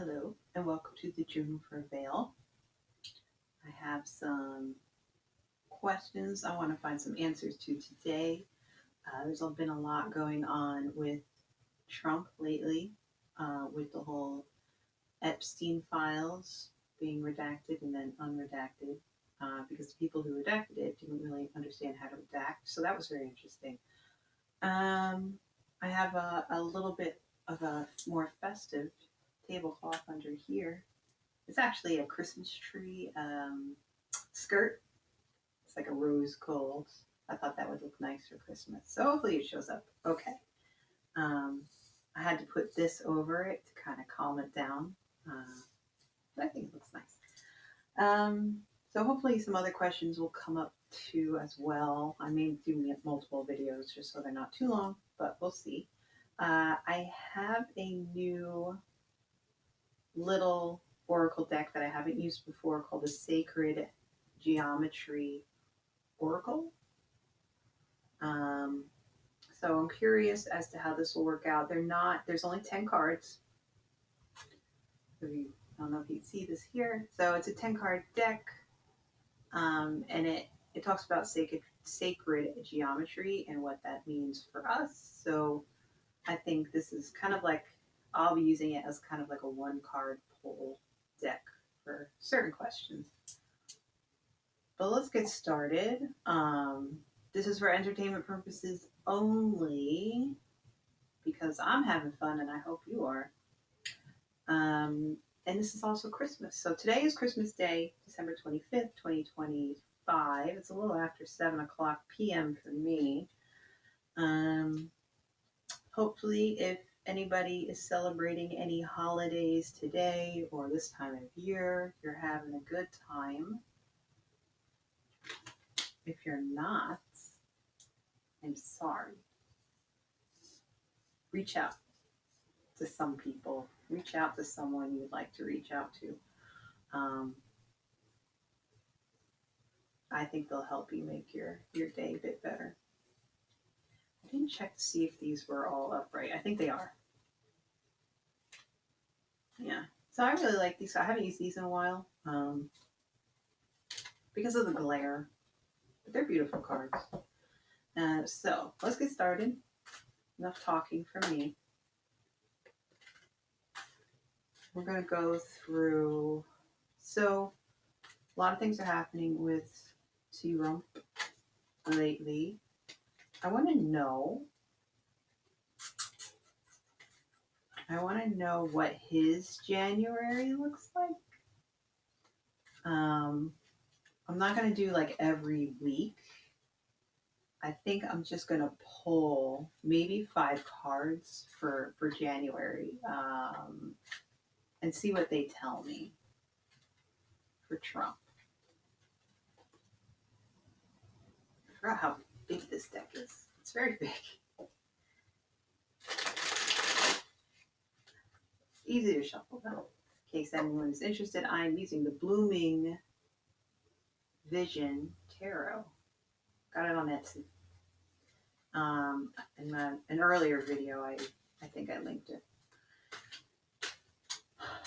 Hello and welcome to the Juniper Veil. I have some questions I want to find some answers to today. There's been a lot going on with Trump lately, with the whole Epstein files being redacted and then unredacted, because the people who redacted it didn't really understand how to redact. So that was very interesting. I have a little bit of a more festive tablecloth under here. It's actually a Christmas tree skirt. It's like a rose gold. I thought that would look nice for Christmas. So hopefully it shows up okay. I had to put this over it to kind of calm it down. But I think it looks nice. So hopefully some other questions will come up too as well. I may do multiple videos just so they're not too long, but we'll see. I have a new little oracle deck that I haven't used before called the Sacred Geometry Oracle. So I'm curious as to how this will work out. There's only 10 cards. I don't know if you can see this here. So it's a 10 card deck. And it talks about sacred geometry and what that means for us. So I think this is kind of like, I'll be using it as kind of like a one card pull deck for certain questions. But let's get started. This is for entertainment purposes only because I'm having fun and I hope you are. And this is also Christmas. So today is Christmas Day, December 25th, 2025. It's a little after 7 o'clock p.m. for me. Hopefully, if anybody is celebrating any holidays today or this time of year, you're having a good time. If you're not, I'm sorry. Reach out to some people. Reach out to someone you'd like to reach out to. I think they'll help you make your day a bit better. I didn't check to see if these were all upright. I think they are. Yeah. So I really like these. I haven't used these in a while because of the glare. But they're beautiful cards. So let's get started. Enough talking from me. We're going to go through. So a lot of things are happening with T-Rump lately. I want to know what his January looks like. I'm not going to do like every week. I think I'm just going to pull maybe 5 cards for January and see what they tell me for Trump. I forgot how big this deck is. It's very big. Easy to shuffle though. In case anyone is interested, I'm using the Blooming Vision Tarot. Got it on Etsy. In an earlier video, I think I linked it.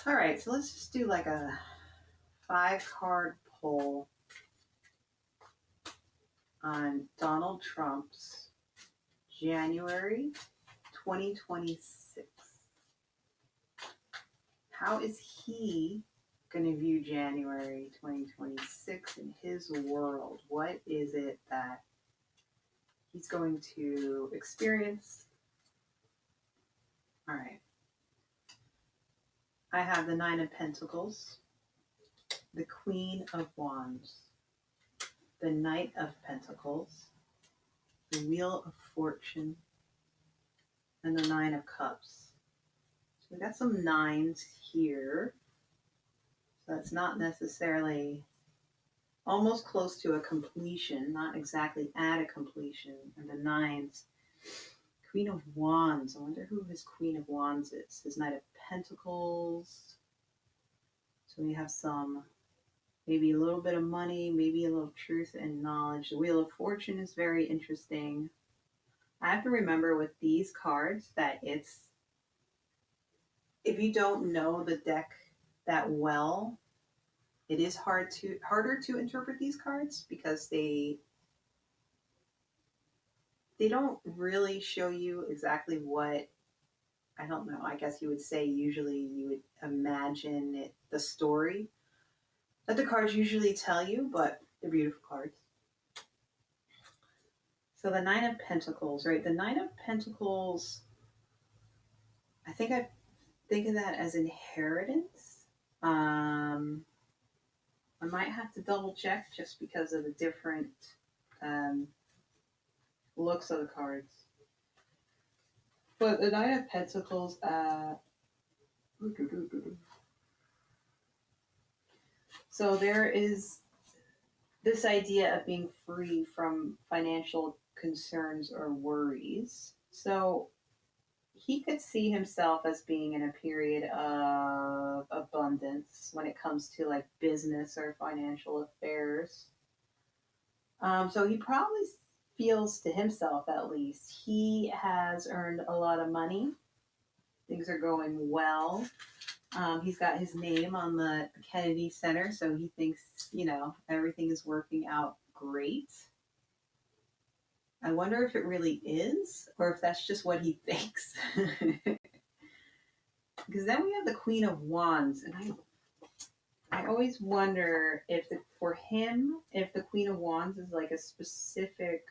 All right, so let's just do like a 5-card pull on Donald Trump's January 2026. How is he going to view January 2026 in his world? What is it that he's going to experience? All right. I have the 9 of Pentacles, the Queen of Wands, the Knight of Pentacles, the Wheel of Fortune, and the 9 of Cups. So we got some 9s here. So that's not necessarily almost close to a completion, not exactly at a completion. And the 9s, Queen of Wands. I wonder who his Queen of Wands is. His Knight of Pentacles. So we have some, maybe a little bit of money, maybe a little truth and knowledge. The Wheel of Fortune is very interesting. I have to remember with these cards that if if you don't know the deck that well, it is harder to interpret these cards because they don't really show you exactly what, I don't know, I guess you would say usually you would imagine it, the story that the cards usually tell you, but they're beautiful cards. So the Nine of Pentacles, right? The Nine of Pentacles, I think of that as inheritance. I might have to double check just because of the different um, looks of the cards. But the Nine of Pentacles, so there is this idea of being free from financial concerns or worries. So he could see himself as being in a period of abundance when it comes to like business or financial affairs. So he probably feels to himself, at least, he has earned a lot of money. Things are going well. He's got his name on the Kennedy Center, so he thinks, everything is working out great. I wonder if it really is, or if that's just what he thinks. Because then we have the Queen of Wands, and I always wonder if for him, if the Queen of Wands is like a specific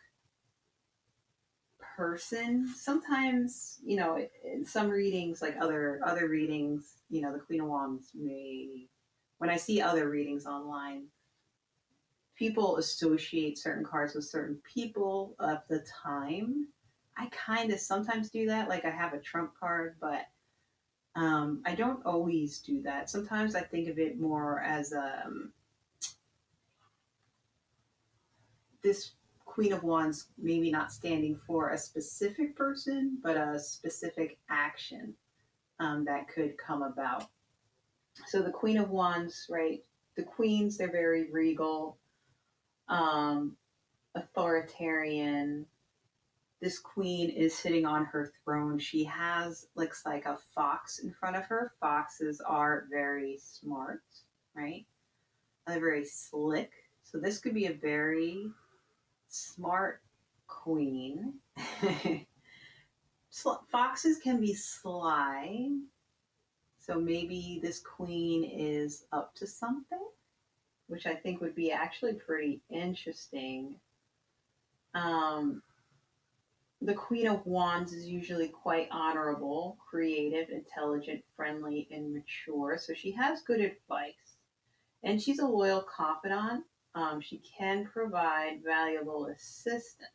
person. Sometimes, in some readings, like other readings, the Queen of Wands may. When I see other readings online, people associate certain cards with certain people of the time. I kind of sometimes do that. Like I have a Trump card, but I don't always do that. Sometimes I think of it more as this Queen of Wands maybe not standing for a specific person, but a specific action that could come about. So the Queen of Wands, right? The queens, they're very regal, um, authoritarian. This queen is sitting on her throne. She looks like a fox in front of her. Foxes are very smart, right? They're very slick. So this could be a very smart queen. Foxes can be sly. So maybe this queen is up to something, which I think would be actually pretty interesting. Um, the Queen of Wands is usually quite honorable, creative, intelligent, friendly, and mature. So she has good advice. And she's a loyal confidant. She can provide valuable assistance.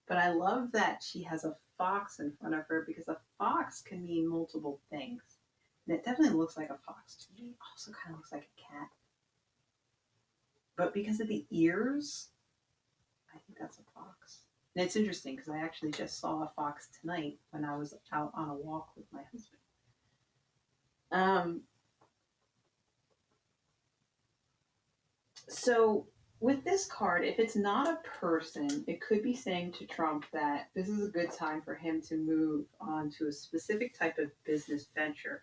But I love that she has a fox in front of her because a fox can mean multiple things. And it definitely looks like a fox to me. It also kind of looks like a cat. But because of the ears, I think that's a fox. And it's interesting because I actually just saw a fox tonight when I was out on a walk with my husband. So with this card, if it's not a person, it could be saying to Trump that this is a good time for him to move on to a specific type of business venture.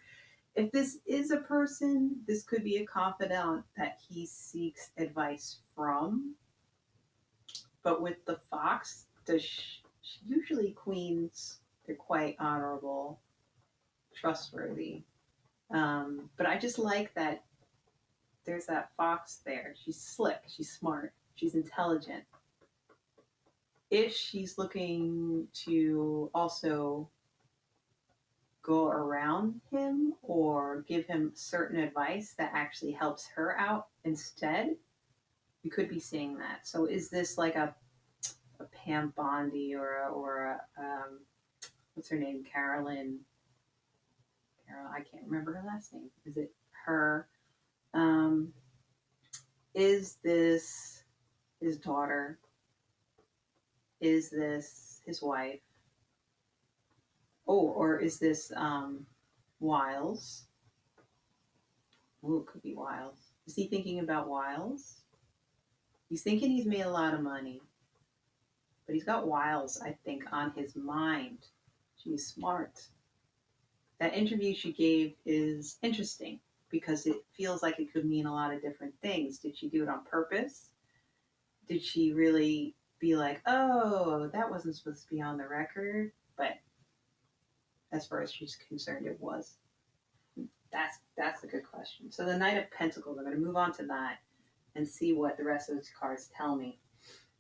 If this is a person, this could be a confidant that he seeks advice from. But with the fox, usually queens, they're quite honorable, trustworthy. But I just like that there's that fox there. She's slick, she's smart, she's intelligent. If she's looking to also go around him or give him certain advice that actually helps her out instead, you could be seeing that. So is this like a Pam Bondi or a what's her name? Carol, I can't remember her last name. Is it her? Is this his daughter? Is this his wife? Oh, or is this Wiles? Ooh, it could be Wiles. Is he thinking about Wiles? He's thinking he's made a lot of money, but he's got Wiles, I think, on his mind. She's smart. That interview she gave is interesting because it feels like it could mean a lot of different things. Did she do it on purpose? Did she really be like, oh, that wasn't supposed to be on the record? But as far as she's concerned, it was. That's a good question. So the Knight of Pentacles, I'm going to move on to that and see what the rest of these cards tell me.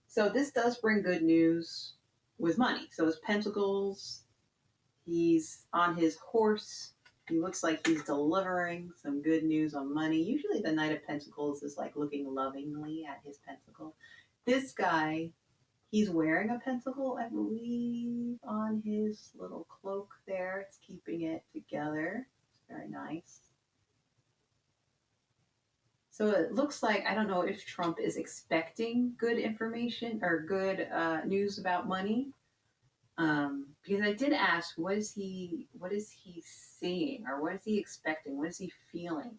So this does bring good news with money. So it's Pentacles. He's on his horse. He looks like he's delivering some good news on money. Usually the Knight of Pentacles is like looking lovingly at his pentacle. This guy, he's wearing a pentacle, I believe, on his little cloak there. It's keeping it together. It's very nice. So it looks like, I don't know if Trump is expecting good information or good news about money. Because I did ask, what is he seeing, or what is he expecting? What is he feeling?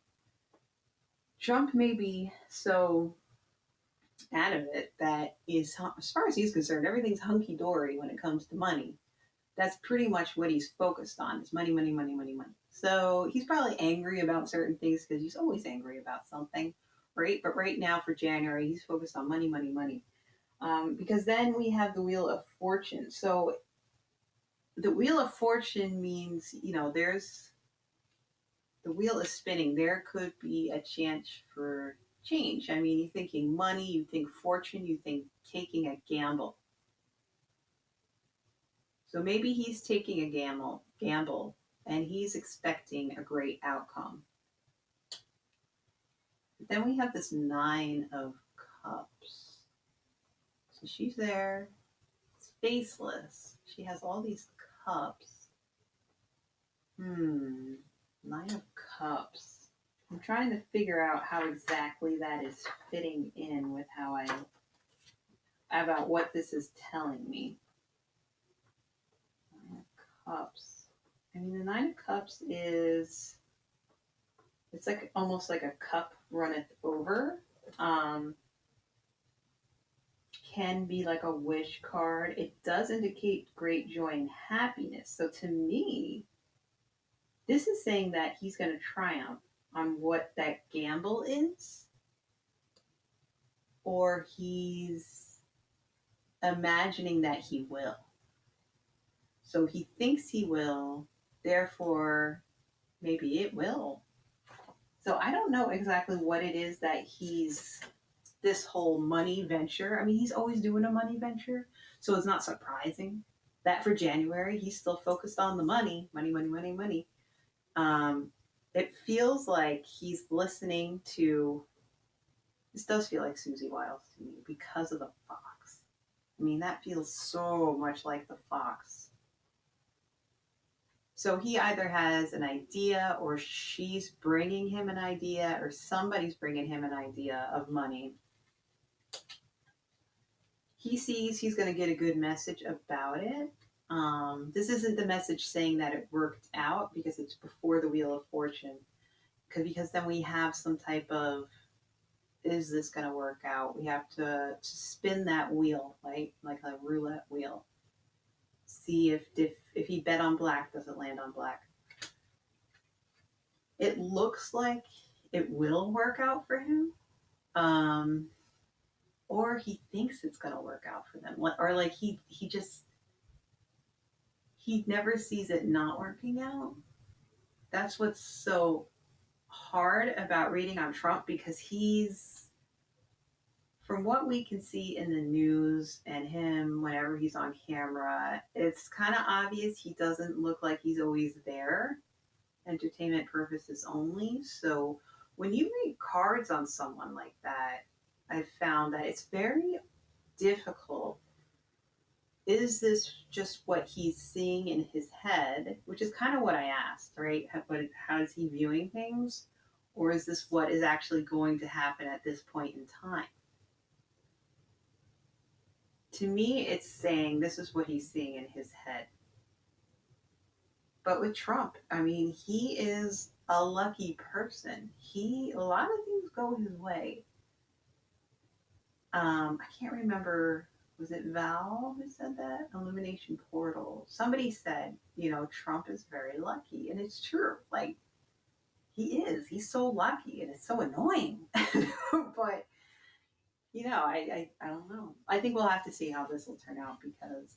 Trump may be so out of it that is, as far as he's concerned, everything's hunky dory when it comes to money. That's pretty much what he's focused on. It's money, money, money, money, money. So he's probably angry about certain things because he's always angry about something, right? But right now for January, he's focused on money, money, money. Because then we have the Wheel of Fortune. So the Wheel of Fortune means, there's the wheel is spinning. There could be a chance for change. I mean, you're thinking money, you think fortune, you think taking a gamble. So maybe he's taking a gamble, and he's expecting a great outcome. But then we have this Nine of Cups. So she's there. It's faceless. She has all these cups. Nine of Cups. I'm trying to figure out how exactly that is fitting in with about what this is telling me. Nine of Cups. I mean, the Nine of Cups it's like almost like a cup runneth over. Can be like a wish card. It does indicate great joy and happiness. So to me, this is saying that he's going to triumph on what that gamble is, or he's imagining that he will. So he thinks he will, therefore, maybe it will. So I don't know exactly what it is that this whole money venture. I mean, he's always doing a money venture, so it's not surprising that for January, he's still focused on the money, money, money, money, money. It feels like he's listening to, this does feel like Susie Wiles to me because of the fox. I mean, that feels so much like the fox. So he either has an idea, or she's bringing him an idea, or somebody's bringing him an idea of money. He sees he's going to get a good message about it. This isn't the message saying that it worked out because it's before the Wheel of Fortune. Because then we have some type of, is this going to work out? We have to spin that wheel, right? Like a roulette wheel. See if he bet on black, does it land on black? It looks like it will work out for him. Or he thinks it's going to work out for them. Or like he never sees it not working out. That's what's so hard about reading on Trump, because from what we can see in the news and him whenever he's on camera, it's kind of obvious he doesn't look like he's always there. Entertainment purposes only. So when you read cards on someone like that, I've found that it's very difficult. Is this just what he's seeing in his head, which is kind of what I asked, right? How is he viewing things? Or is this what is actually going to happen at this point in time? To me, it's saying this is what he's seeing in his head. But with Trump, I mean, he is a lucky person. A lot of things go his way. I can't remember Was it Val who said that? Illumination portal. Somebody said, Trump is very lucky. And it's true. Like, he is. He's so lucky and it's so annoying. But, I don't know. I think we'll have to see how this will turn out because,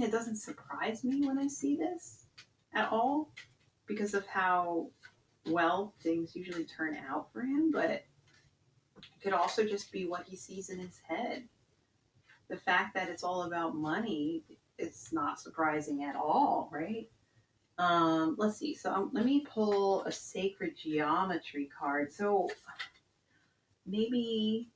it doesn't surprise me when I see this at all because of how well things usually turn out for him. But it could also just be what he sees in his head. The fact that it's all about money, it's not surprising at all, right? Let's see. So let me pull a sacred geometry card. So maybe,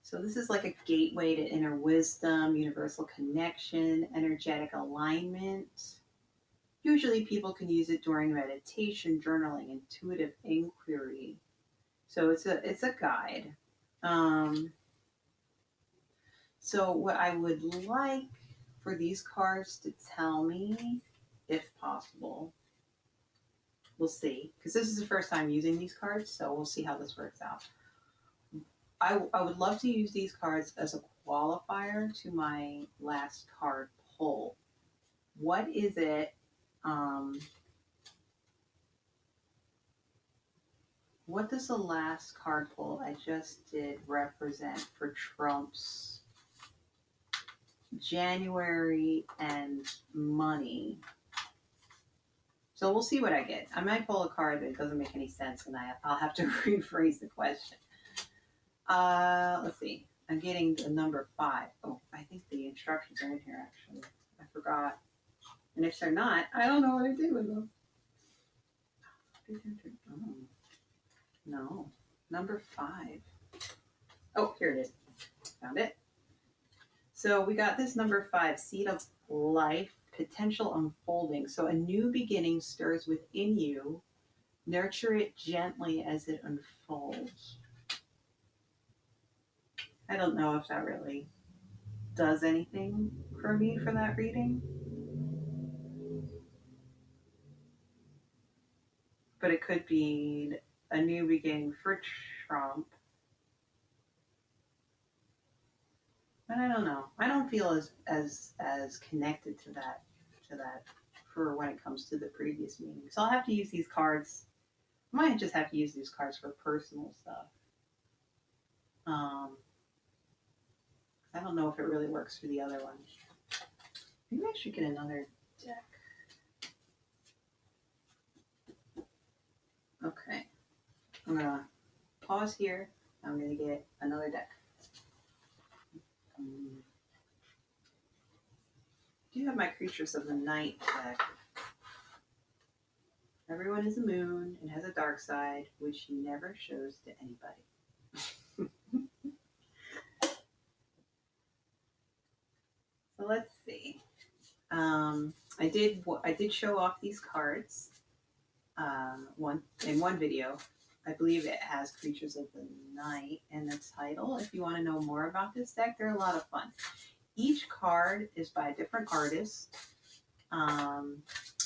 so this is like a gateway to inner wisdom, universal connection, energetic alignment. Usually people can use it during meditation, journaling, intuitive inquiry. So it's a guide. So what I would like for these cards to tell me, if possible, we'll see, because this is the first time using these cards, so we'll see how this works out. I would love to use these cards as a qualifier to my last card pull. What is it? What does the last card pull I just did represent for Trump's January and money? So we'll see what I get. I might pull a card that doesn't make any sense, and I'll have to rephrase the question. Let's see. I'm getting the number 5. Oh, I think the instructions are in here, actually. I forgot. And if they're not, I don't know what I did with them. Oh, no. Number 5. Oh, here it is. Found it. So we got this number 5, seed of life, potential unfolding. So a new beginning stirs within you. Nurture it gently as it unfolds. I don't know if that really does anything for me for that reading. But it could be a new beginning for Trump. But I don't know. I don't feel as connected to that for when it comes to the previous meeting. So I'll have to use these cards. I might just have to use these cards for personal stuff. I don't know if it really works for the other one. Maybe I should get another deck. Okay. I'm going to pause here. I'm going to get another deck. I do have my Creatures of the Night deck. Everyone is a moon and has a dark side, which she never shows to anybody. So let's see. I did show off these cards in one video. I believe it has Creatures of the Night in the title. If you want to know more about this deck, they're a lot of fun. Each card is by a different artist. And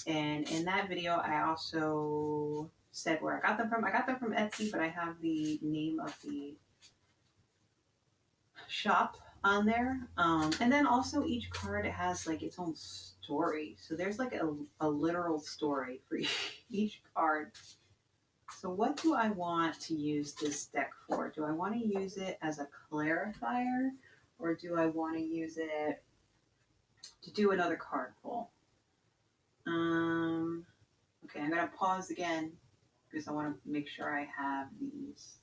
in that video, I also said where I got them from. I got them from Etsy, but I have the name of the shop on there. And then also each card has like its own story. So there's like a literal story for each card. So what do I want to use this deck for? Do I want to use it as a clarifier, or do I want to use it to do another card pull? Okay, I'm going to pause again because I want to make sure I have these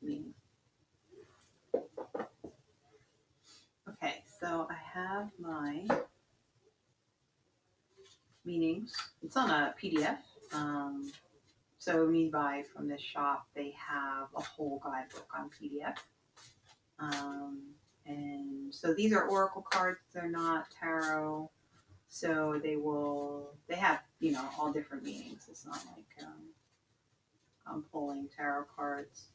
meanings. Okay, so I have my meanings. It's on a PDF. So when you buy from this shop, they have a whole guidebook on PDF. And so these are oracle cards. They're not tarot. So they have, all different meanings. It's not like I'm pulling tarot cards.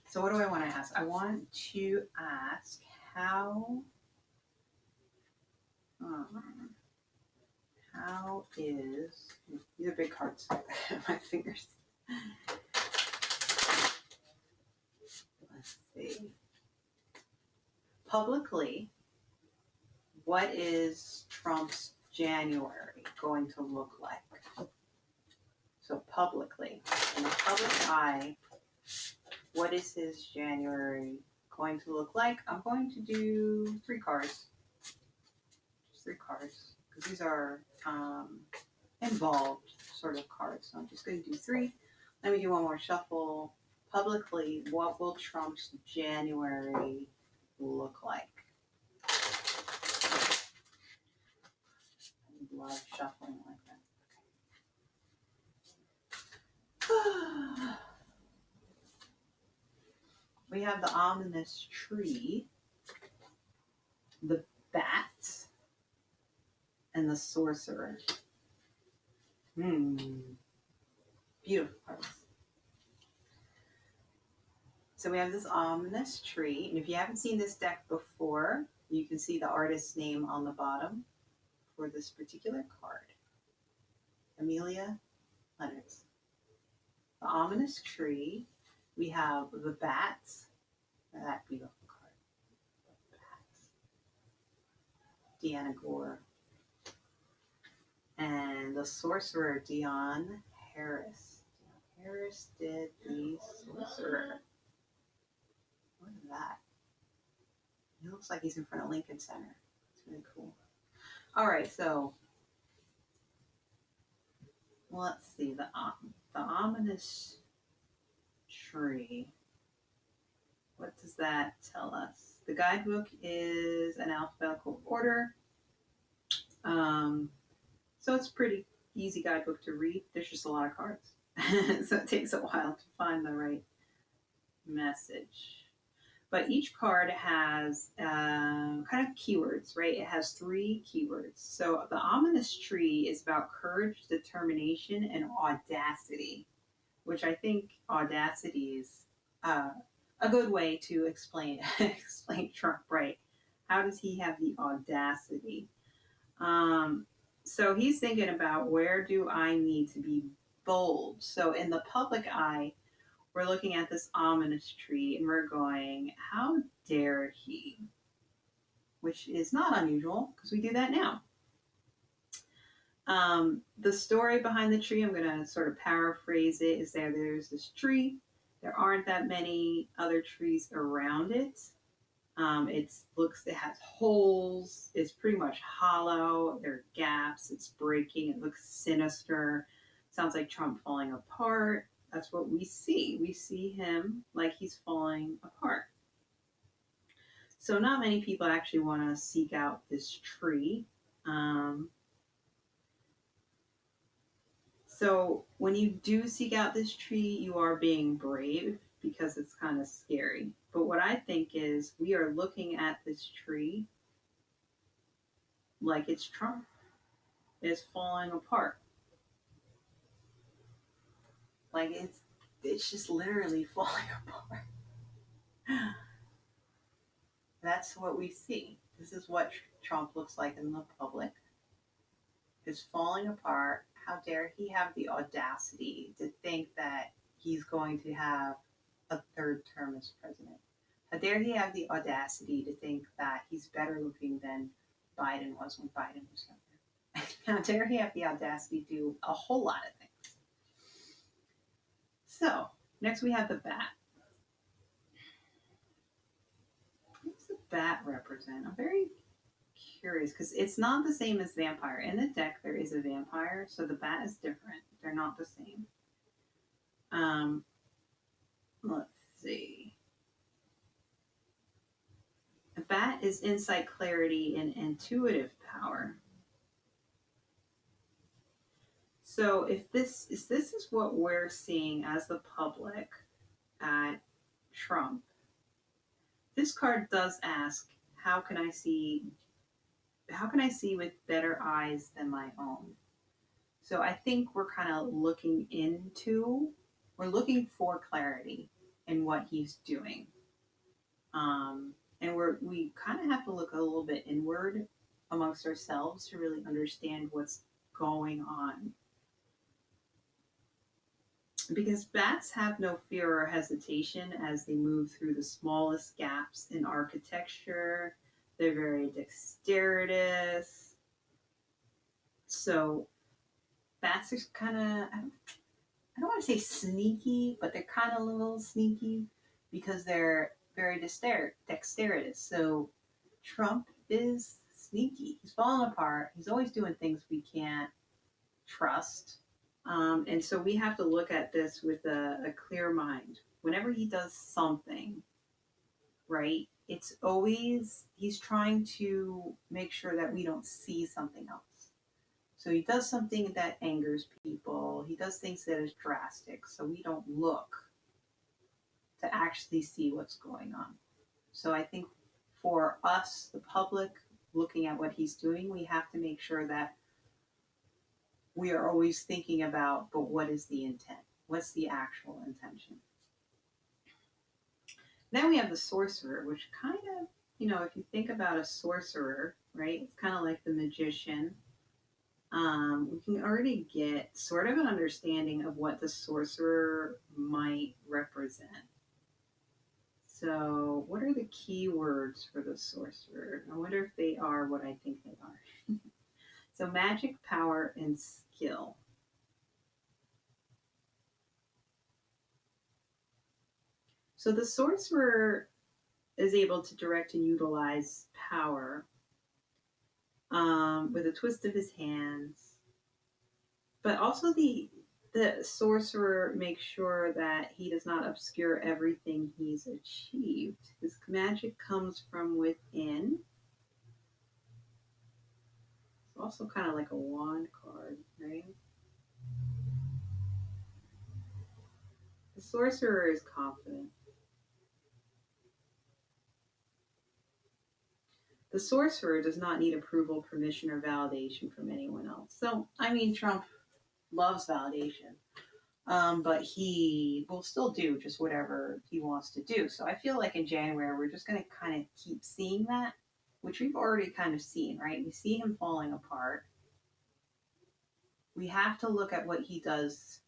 So what do I want to ask? I want to ask how is, these are big cards, my fingers. see. Publicly, what is Trump's January going to look like? So publicly, in the public eye, what is his January going to look like? I'm going to do 3 cards. Just 3 cards. Because these are involved sort of cards. So I'm just going to do 3. Let me do one more shuffle. Publicly, what will Trump's January look like? I love shuffling like that. We have the ominous tree, the bat, and the sorcerer. Beautiful cards. So we have this ominous tree, and if you haven't seen this deck before, you can see the artist's name on the bottom for this particular card. Amelia Leonard's. The ominous tree. We have the bats. That beautiful card. The bats. Deanna Gore. And the sorcerer, Dion Harris. Dion Harris did the sorcerer. What is that? He looks like he's in front of Lincoln Center. It's really cool. All right, so let's see. The ominous tree. What does that tell us? The guidebook is an alphabetical order. So it's a pretty easy guidebook to read. There's just a lot of cards. So it takes a while to find the right message. But each card has kind of keywords, right? It has 3 keywords. So the ominous tree is about courage, determination, and audacity, which I think audacity is a good way to explain Trump, right? How does he have the audacity? So he's thinking about, where do I need to be bold? So in the public eye, we're looking at this ominous tree and we're going, how dare he? Which is not unusual because we do that now. The story behind the tree, I'm going to sort of paraphrase it, is there's this tree. There aren't that many other trees around it. It has holes. It's pretty much hollow. There are gaps. It's breaking. It looks sinister. Sounds like Trump falling apart. That's what we see. We see him like he's falling apart. So not many people actually want to seek out this tree. So when you do seek out this tree, you are being brave because it's kind of scary. But what I think is, we are looking at this tree like it's Trump. It's falling apart. Like it's just literally falling apart. That's what we see. This is what Trump looks like in the public. It's falling apart. How dare he have the audacity to think that he's going to have a 3rd term as president? How dare he have the audacity to think that he's better looking than Biden was when Biden was younger? How dare he have the audacity to do a whole lot of things? So, next we have the bat. What does the bat represent? I'm very curious because it's not the same as vampire. In the deck, there is a vampire, so the bat is different. They're not the same. Let's see. The bat is insight, clarity, and intuitive power. So if this is what we're seeing as the public at Trump, this card does ask, how can I see with better eyes than my own? So I think we're kind of we're looking for clarity in what he's doing. And we kind of have to look a little bit inward amongst ourselves to really understand what's going on. Because bats have no fear or hesitation as they move through the smallest gaps in architecture. They're very dexterous. So bats are kind of, I don't want to say sneaky, but they're kind of a little sneaky because they're very dexterous. So Trump is sneaky. He's falling apart. He's always doing things we can't trust. And so we have to look at this with a clear mind. Whenever he does something, right, it's always, he's trying to make sure that we don't see something else. So he does something that angers people. He does things that is drastic. So we don't look to actually see what's going on. So I think for us, the public, looking at what he's doing, we have to make sure that we are always thinking about, but what is the intent? What's the actual intention? Then we have the sorcerer, which kind of, if you think about a sorcerer, right, it's kind of like the magician. We can already get sort of an understanding of what the sorcerer might represent. So, what are the key words for the sorcerer? I wonder if they are what I think they are. So, magic, power, and skill. So, the sorcerer is able to direct and utilize power with a twist of his hands. But also the sorcerer makes sure that he does not obscure everything he's achieved. His magic comes from within. It's also kind of like a wand card, right? The sorcerer is confident. The sorcerer does not need approval, permission, or validation from anyone else. So, I mean, Trump loves validation. But he will still do just whatever he wants to do. So I feel like in January, we're just going to kind of keep seeing that, which we've already kind of seen, right? We see him falling apart. We have to look at what he does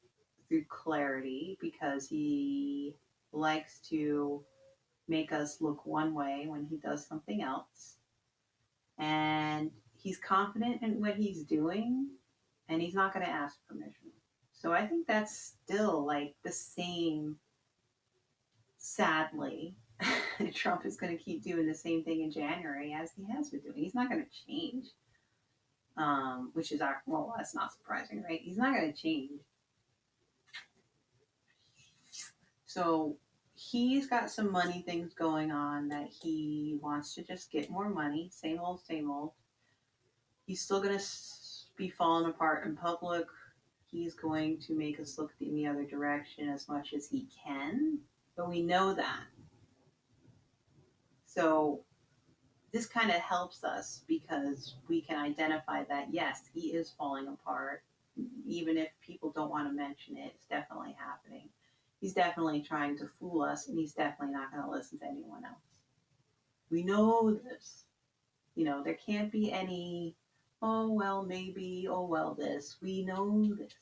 through clarity because he likes to make us look one way when he does something else. And he's confident in what he's doing, and he's not going to ask permission. So I think that's still like the same, sadly. Trump is going to keep doing the same thing in January as he has been doing. He's not going to change, which is, well, that's not surprising, right? He's not going to change. So he's got some money things going on that he wants to just get more money. Same old, same old. He's still going to be falling apart in public. He's going to make us look in the other direction as much as he can, but we know that. So this kind of helps us because we can identify that, yes, he is falling apart. Even if people don't want to mention it, it's definitely happening. He's definitely trying to fool us, and he's definitely not going to listen to anyone else. We know this. There can't be any, oh, well, maybe, oh, well, this. We know this.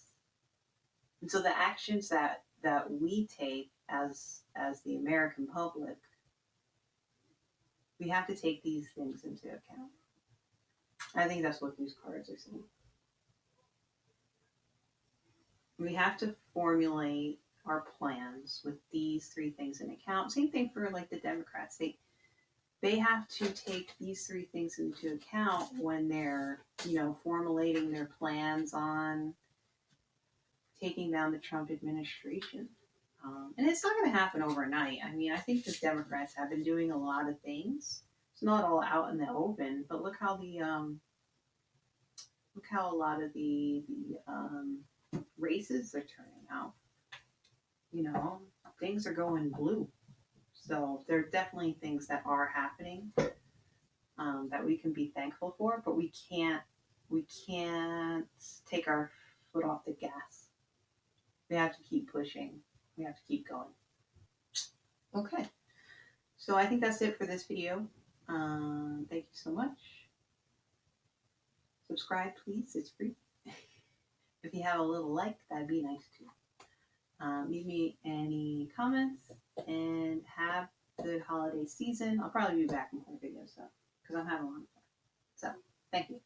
And so the actions that we take as the American public, we have to take these things into account. I think that's what these cards are saying. We have to formulate our plans with these three things in account. Same thing for like the Democrats. They have to take these three things into account when they're, formulating their plans on taking down the Trump administration. And it's not going to happen overnight. I mean, I think the Democrats have been doing a lot of things. It's not all out in the open, but look how a lot of the races are turning out. Things are going blue. So there are definitely things that are happening that we can be thankful for, but we can't take our foot off the gas. We have to keep pushing. We have to keep going. Okay. So I think that's it for this video. Thank you so much. Subscribe, please. It's free. If you have a little like, that'd be nice too. Leave me any comments and have a good holiday season. I'll probably be back in more videos though, because I'm having a lot of fun. So, thank you.